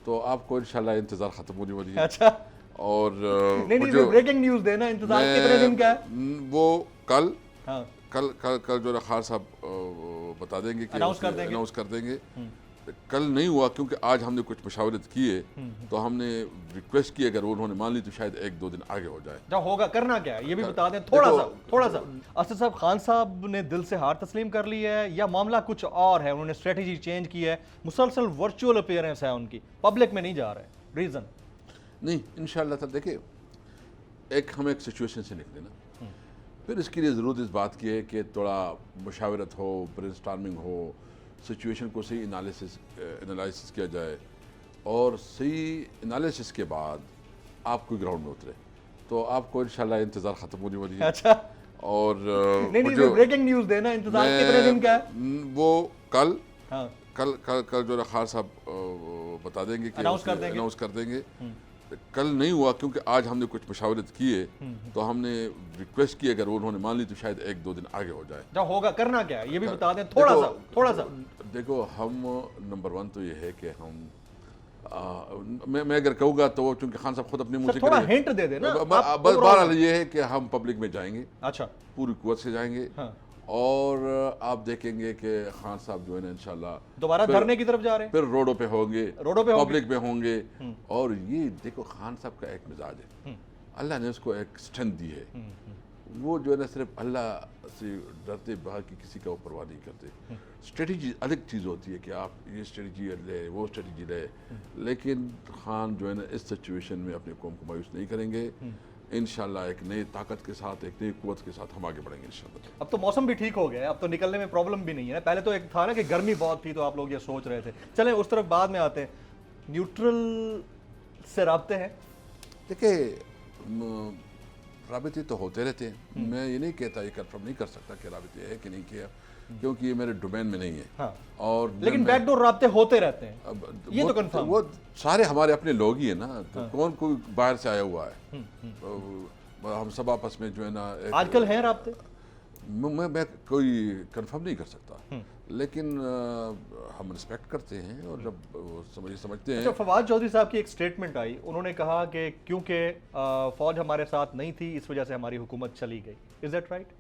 تو آپ کو انشاءاللہ انتظار ختم ہونے والی ہے. اچھا اور نہیں بریکنگ نیوز دینا, انتظار کتنے دن کا ہے؟ وہ کل ہاں کل جو ہے خان صاحب بتا دیں گے کہ اناؤنس کر دیں گے. کل نہیں ہوا کیونکہ آج ہم نے کچھ مشاورت کی ہے, تو ہم نے ریکویسٹ کی, اگر انہوں نے مان لی تو شاید 1-2 دن آگے ہو جائے. جو ہوگا کرنا کیا ہے یہ بھی بتا دیں تھوڑا سا. اسد صاحب, خان صاحب نے دل سے ہار تسلیم کر لی ہے یا معاملہ کچھ اور ہے, انہوں نے اسٹریٹجی چینج کی ہے, مسلسل ورچوئل اپیئرنس ہے ان کی, پبلک میں نہیں جا رہے, ریزن؟ نہیں انشاءاللہ تعالی دیکھیں, ہم ایک سچویشن سے نکلے نا, پھر اس کے لیے ضرورت اس بات کی ہے کہ تھوڑا مشاورت ہو, برین سٹارمنگ ہو, سچویشن کو صحیح انالائسس کیا جائے, اور صحیح انالائسس کے بعد آپ کوئی گراؤنڈ میں اترے, تو آپ کو انشاءاللہ انتظار ختم ہونے والی ہے. اچھا اور نہیں بریکنگ نیوز دینا, انتظار کتنے دن کا ہے؟ وہ کل جو ہے خان صاحب بتا دیں گے کہ اناؤنس کر دیں گے. کل نہیں ہوا کیونکہ آج ہم نے کچھ مشاورت کی ہے, تو ہم نے ریکویسٹ کی, اگر انہوں نے مان لی تو شاید 1-2 دن آگے ہو جائے. جو ہوگا کرنا کیا ہے یہ بھی بتا دیں تھوڑا سا. دیکھو, ہم نمبر 1 تو یہ ہے کہ ہم میں اگر کہوں گا تو چونکہ خان صاحب خود اپنے منہ سے تھوڑا ہنٹ دے دیں نا. بہرحال یہ ہے کہ ہم پبلک میں جائیں گے, اچھا پوری قوت سے جائیں گے, اور آپ دیکھیں گے کہ خان صاحب جو ہے نا انشاءاللہ دوبارہ دھرنے کی طرف جا رہے ہیں, پھر روڈوں پہ ہوں گے, پبلک میں ہوں گے. اور یہ دیکھو, خان صاحب کا ایک مزاج ہے, اللہ نے اس کو ایک اسٹرینتھ دی ہے, وہ جو ہے نا صرف اللہ سے ڈرتے, باقی کسی کا وہ پرواہ نہیں کرتے. اسٹریٹجی الگ چیز ہوتی ہے کہ آپ یہ اسٹریٹجی لے, وہ اسٹریٹجی لے, لیکن خان جو ہے نا اس سچویشن میں اپنے قوم کو مایوس نہیں کریں گے. انشاءاللہ ایک نئی طاقت کے ساتھ, ایک نئی قوت کے ساتھ ہم آگے بڑھیں گے انشاءاللہ. اب تو موسم بھی ٹھیک ہو گیا ہے, اب تو نکلنے میں پرابلم بھی نہیں ہے. پہلے تو ایک تھا نا کہ گرمی بہت تھی تو آپ لوگ یہ سوچ رہے تھے. چلیں اس طرف بعد میں آتے ہیں. نیوٹرل سے رابطے ہیں؟ دیکھیں, رابطے تو ہوتے رہتے ہیں, میں یہ نہیں کہتا, یہ کنفرم نہیں کر سکتا کہ رابطے ہے کہ نہیں کیا, کیونکہ یہ میرے ڈومین میں نہیں ہے. اور لیکن بیک ڈور رابطے ہوتے رہتے ہیں, یہ تو کنفرم. وہ سارے ہمارے اپنے لوگ ہی ہیں نا, تو کون کوئی باہر سے آیا ہوا ہے, ہم سب آپس میں جو ہے نا. آج کل ہیں رابطے؟ میں کوئی کنفرم نہیں کر سکتا, لیکن ہم رسپیکٹ کرتے ہیں, اور جب سمجھتے ہیں. فواد چودھری صاحب کی ایک سٹیٹمنٹ آئی, انہوں نے کہا کہ کیونکہ فوج ہمارے ساتھ نہیں تھی اس وجہ سے ہماری حکومت چلی گئی. Is that right?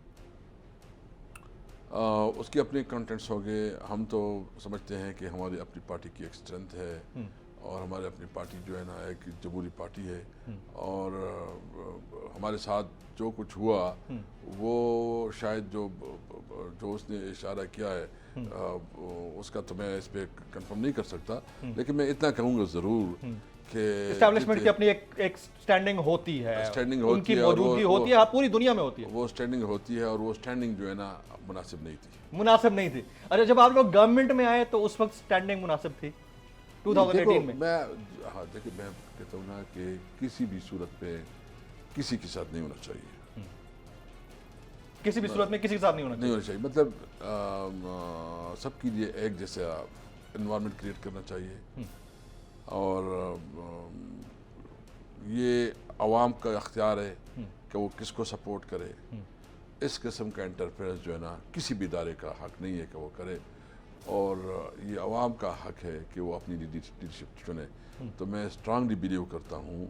اس کے اپنے کنٹینٹس ہو گئے. ہم تو سمجھتے ہیں کہ ہماری اپنی پارٹی کی ایک اسٹرینتھ ہے, اور ہمارے اپنی پارٹی جو ہے نا ایک جمہوری پارٹی ہے, اور ہمارے ساتھ جو کچھ ہوا وہ شاید جو اس نے اشارہ کیا ہے اس کا تو میں اس پہ کنفرم نہیں کر سکتا, لیکن میں اتنا کہوں گا ضرور کہ اسٹیبلشمنٹ کی اپنی ایک سٹینڈنگ ہوتی ہے, ان کی موجودگی ہوتی ہے, پوری دنیا میں ہوتی ہے. وہ سٹینڈنگ ہوتی ہے, اور وہ سٹینڈنگ جو ہے نا مناسب نہیں تھی. اچھا, جب آپ لوگ گورنمنٹ میں آئے تو اس وقت سٹینڈنگ مناسب تھی 2018 میں؟ دیکھیں, میں کہتا ہوں نا کہ کسی بھی صورت پہ کسی کے ساتھ نہیں ہونا چاہیے, کسی بھی صورت میں کسی کے ساتھ نہیں ہونا چاہیے. مطلب سب کے لیے ایک جیسا انوائرمنٹ کریٹ کرنا چاہیے, اور یہ عوام کا اختیار ہے کہ وہ کس کو سپورٹ کرے. اس قسم کا انٹرفیئرنس جو ہے نا کسی بھی ادارے کا حق نہیں ہے کہ وہ کرے, اور یہ عوام کا حق ہے کہ وہ اپنی لیڈرشپ چنے. تو میں اسٹرانگلی بلیو کرتا ہوں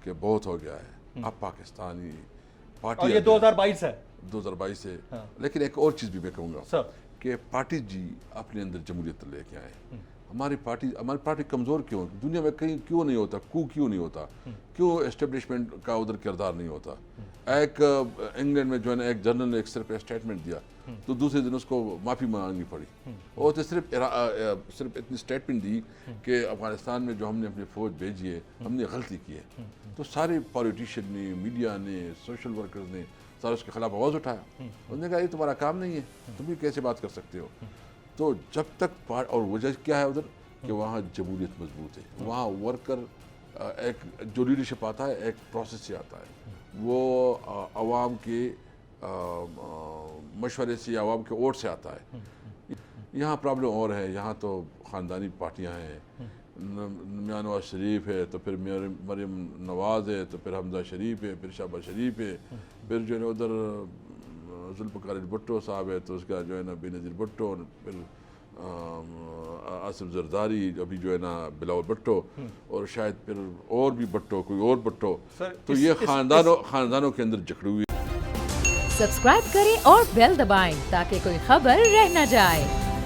کہ بہت ہو گیا ہے, اب پاکستانی پارٹی, اور یہ 2022 ہے, 2022 سے. لیکن ایک اور چیز بھی میں کہوں گا کہ پارٹی جی اپنے اندر جمہوریت لے کے آئے. ہماری پارٹی کمزور کیوں, دنیا میں کہیں کیوں نہیں ہوتا, کیوں نہیں ہوتا, کیوں اسٹیبلشمنٹ کا ادھر کردار نہیں ہوتا. ایک انگلینڈ میں جو ہے نا ایک جنرل نے ایک صرف اسٹیٹمنٹ دیا تو دوسرے دن اس کو معافی مانگنی پڑی, اور تو صرف اتنی اسٹیٹمنٹ دی کہ افغانستان میں جو ہم نے اپنی فوج بھیجی ہے ہم نے غلطی کی ہے. تو سارے پولیٹیشین نے, میڈیا نے, سوشل ورکرز نے سارے اس کے خلاف آواز اٹھایا. انہوں نے کہا یہ تمہارا کام نہیں ہے, تم بھی کیسے بات کر سکتے ہو. تو جب تک اور وجہ کیا ہے ادھر کہ وہاں جمہوریت مضبوط ہے, وہاں ورکر ایک جو لیڈرشپ آتا ہے ایک پروسیس سے آتا ہے, وہ عوام کے مشورے سے, عوام کے ووٹ سے آتا ہے. یہاں پرابلم اور ہے, یہاں تو خاندانی پارٹیاں ہیں, میاں نواز شریف ہے, تو پھر مریم نواز ہے, تو پھر حمزہ شریف ہے, پھر شہباز شریف ہے, پھر جو ہے نا ادھر ذوالفقار بھٹو صاحب ہے, تو اس کا جو ہے نا بے نظیر بھٹو, پھر آصف زرداری، ابھی جو ہے نا بلاول بھٹو، اور شاید پھر اور بھی بھٹو، کوئی اور بھٹو، تو یہ خاندانوں کے اندر جکڑی ہوئی. سبسکرائب کریں اور بیل دبائیں تاکہ کوئی خبر رہ نہ جائے.